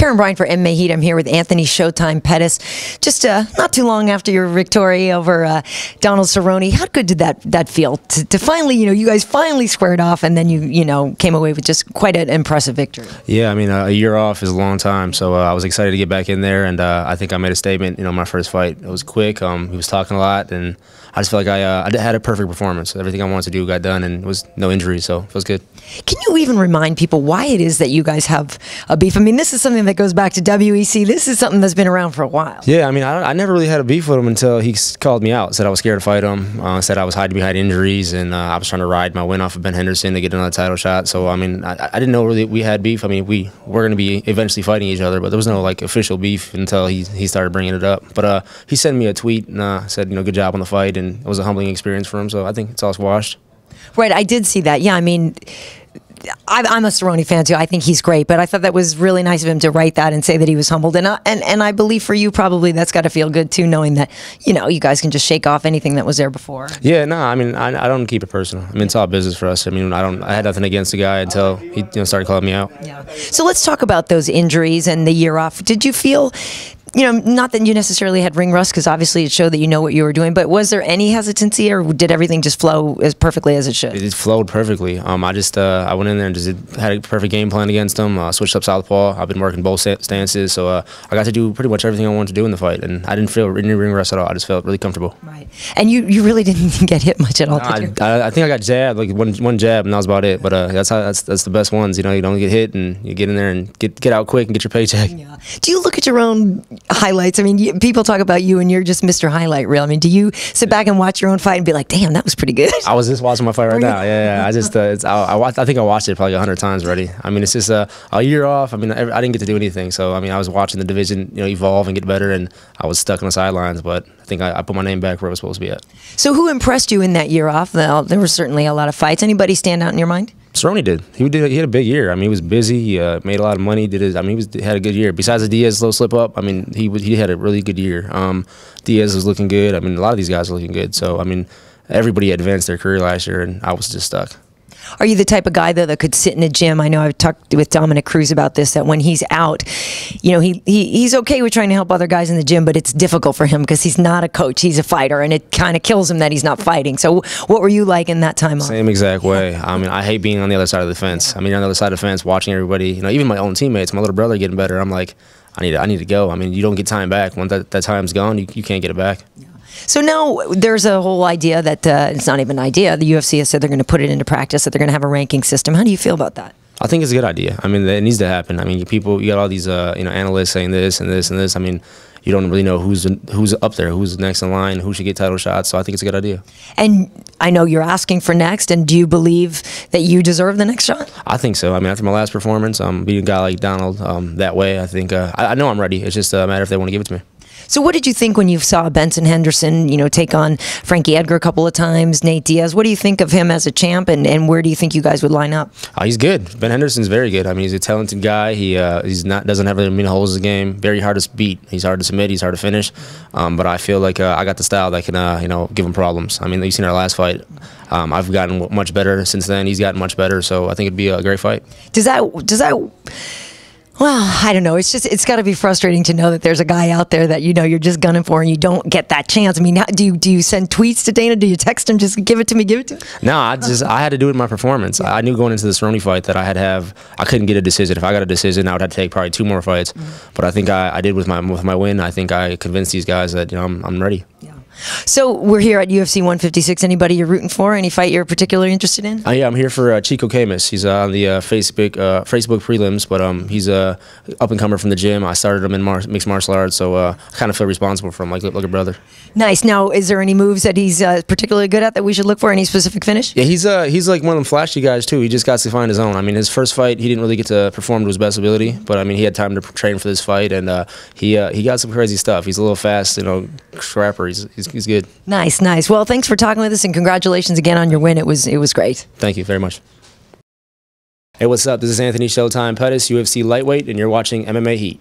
Karyn Bryant for MMA H.E.A.T. I'm here with Anthony Showtime Pettis. Just not too long after your victory over Donald Cerrone. How good did that feel to finally, you guys finally squared off, and then you came away with just quite an impressive victory? Yeah, I mean, a year off is a long time, so I was excited to get back in there, and I think I made a statement. My first fight, it was quick. He was talking a lot, and I just felt like I had a perfect performance. Everything I wanted to do got done, and it was no injuries, so it was good. Can you even remind people why it is that you guys have a beef? I mean, this is something that goes back to WEC. This is something that's been around for a while. Yeah, I mean, I never really had a beef with him until he called me out, said I was scared to fight him, said I was hiding behind injuries, and I was trying to ride my win off of Ben Henderson to get another title shot. So, I mean, I didn't know really we had beef. I mean, we were going to be eventually fighting each other, but there was no, official beef until he started bringing it up. But he sent me a tweet and said, good job on the fight, and it was a humbling experience for him, so I think it's all squashed. Right, I did see that. Yeah, I mean, I'm a Cerrone fan too. I think he's great, but I thought that was really nice of him to write that and say that he was humbled. And I believe for you, probably that's got to feel good too, knowing that you guys can just shake off anything that was there before. Yeah, no, I mean, I don't keep it personal. I mean, it's all business for us. I mean, I had nothing against the guy until he started calling me out. Yeah. So let's talk about those injuries and the year off. Did you feel, not that you necessarily had ring rust, because obviously it showed that you know what you were doing, but was there any hesitancy, or did everything just flow as perfectly as it should? It flowed perfectly. I went in there and just had a perfect game plan against him, switched up southpaw. I've been working both stances, so I got to do pretty much everything I wanted to do in the fight, and I didn't feel any ring rust at all. I just felt really comfortable. Right. And you really didn't get hit much at all, did you? I think I got jabbed, one jab, and that was about it, but that's the best ones. You don't get hit, and you get in there and get out quick and get your paycheck. Yeah. Do you look at your own highlights? I mean, people talk about you and you're just Mr. Highlight Reel. I mean, do you sit back and watch your own fight and be like, damn, that was pretty good? I was just watching my fight right now. Yeah. I think I watched it probably 100 times already. I mean, it's just a year off. I mean, I didn't get to do anything. So, I mean, I was watching the division, evolve and get better, and I was stuck on the sidelines. But I think I put my name back where it was supposed to be at. So who impressed you in that year off? There were certainly a lot of fights. Anybody stand out in your mind? Cerrone did. He had a big year. I mean, he was busy. He made a lot of money. He had a good year. Besides the Diaz little slip up, I mean, he had a really good year. Diaz was looking good. I mean, a lot of these guys are looking good. So, I mean, everybody advanced their career last year, and I was just stuck. Are you the type of guy, though, that could sit in a gym? I know I've talked with Dominic Cruz about this, that when he's out, he's okay with trying to help other guys in the gym, but it's difficult for him because he's not a coach. He's a fighter, and it kind of kills him that he's not fighting. So what were you like in that time off? Same exact way. I mean, I hate being on the other side of the fence. I mean, on the other side of the fence, watching everybody, even my own teammates, my little brother getting better, I'm like, I need to go. I mean, you don't get time back. Once that time's gone, you can't get it back. Yeah. So now there's a whole idea that it's not even an idea. The UFC has said they're going to put it into practice, that they're going to have a ranking system. How do you feel about that? I think it's a good idea. I mean, it needs to happen. I mean, you got all these analysts saying this and this and this. I mean, you don't really know who's up there, who's next in line, who should get title shots. So I think it's a good idea. And I know you're asking for next, and do you believe that you deserve the next shot? I think so. I mean, after my last performance, beating a guy like Donald that way, I think I know I'm ready. It's just a matter if they want to give it to me. So what did you think when you saw Benson Henderson, take on Frankie Edgar a couple of times, Nate Diaz? What do you think of him as a champ, and where do you think you guys would line up? He's good. Ben Henderson's very good. I mean, he's a talented guy. He doesn't have many holes in the game. Very hard to beat. He's hard to submit. He's hard to finish. But I feel like I got the style that can give him problems. I mean, you've seen our last fight. I've gotten much better since then. He's gotten much better. So I think it'd be a great fight. Does that? Well, I don't know. It's got to be frustrating to know that there's a guy out there that you're just gunning for, and you don't get that chance. I mean, do you send tweets to Dana? Do you text him, just give it to me, give it to me? No, I had to do it in my performance. I knew going into the Cerrone fight that I couldn't get a decision. If I got a decision, I would have to take probably 2 more fights. But I think I did with my win. I think I convinced these guys that I'm ready. Yeah. So we're here at UFC 156. Anybody you're rooting for? Any fight you're particularly interested in? Yeah, I'm here for Chico Camus. He's on the Facebook prelims, but he's a up-and-comer from the gym. I started him in mixed martial arts, so I kind of feel responsible for him, like a brother. Nice. Now, is there any moves that he's particularly good at that we should look for? Any specific finish? Yeah, he's like one of them flashy guys, too. He just got to find his own. I mean, his first fight, he didn't really get to perform to his best ability, but, I mean, he had time to train for this fight, and he got some crazy stuff. He's a little fast, scrapper. He's good. Nice. Well, thanks for talking with us, and congratulations again on your win. It was great. Thank you very much. Hey, what's up? This is Anthony Showtime Pettis, UFC lightweight, and you're watching MMA H.E.A.T.